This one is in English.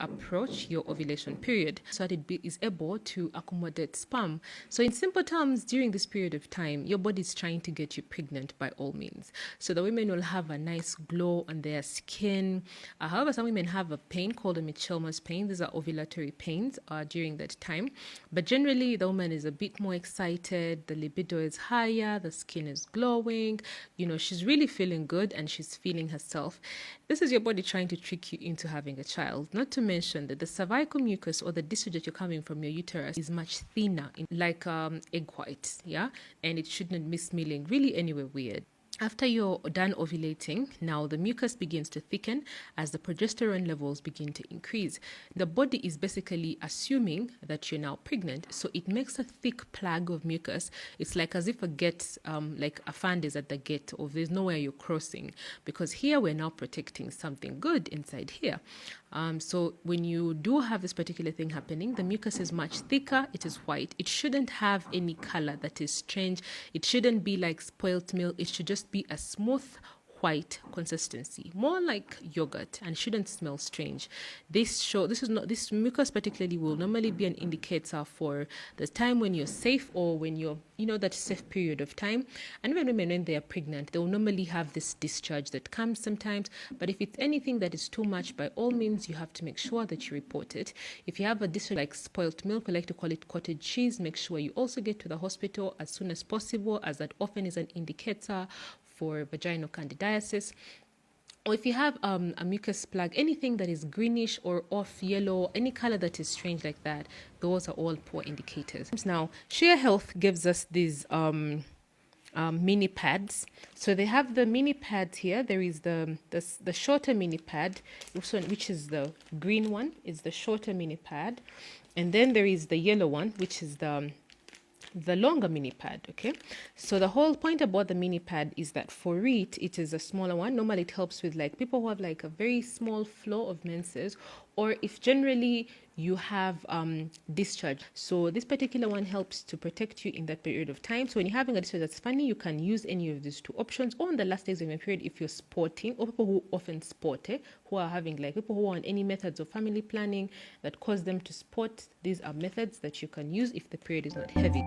approach your ovulation period so that it is able to accommodate sperm. So in simple terms, during this period of time, your body is trying to get you pregnant by all means. So the women will have a nice glow on their skin. However, some women have a pain called a Mitchelmer's pain. These are ovulatory pains during that time. But generally, the woman is a bit more excited. The libido is higher. The skin is glowing. She's really feeling good and she's feeling herself. This is your body trying to trick you into having a child. Not to mention that the cervical mucus or the discharge that you're coming from your uterus is much thinner, like egg whites, yeah? And it shouldn't miss milling really anywhere weird. After you're done ovulating, now the mucus begins to thicken as the progesterone levels begin to increase. The body is basically assuming that you're now pregnant, so it makes a thick plug of mucus. It's like as if a gate, like a fan is at the gate, or there's nowhere you're crossing, because here we're now protecting something good inside here. So when you do have this particular thing happening, the mucus is much thicker, it is white. It shouldn't have any color that is strange. It shouldn't be like spoiled milk. It should just be a smooth white consistency, more like yogurt, and shouldn't smell strange. This mucus particularly will normally be an indicator for the time when you're safe, or when you're that safe period of time. And even women, when they are pregnant, they will normally have this discharge that comes sometimes. But if it's anything that is too much, by all means you have to make sure that you report it. If you have a discharge like spoiled milk, we like to call it cottage cheese, make sure you also get to the hospital as soon as possible, as that often is an indicator for vaginal candidiasis. Or if you have a mucus plug, anything that is greenish or off yellow, any color that is strange like that, those are all poor indicators. Now, Shuya Health gives us these mini pads. So they have the mini pads here. There is the shorter mini pad, which is the green one, is the shorter mini pad. And then there is the yellow one, which is the longer mini pad. Okay, so the whole point about the mini pad is that for it is a smaller one. Normally it helps with like people who have like a very small flow of menses, or if generally you have discharge. So this particular one helps to protect you in that period of time. So when you're having a discharge that's funny, you can use any of these two options, or on the last days of your period if you're sporting, or people who often sport, who are having like people who are on any methods of family planning that cause them to sport. These are methods that you can use if the period is not heavy.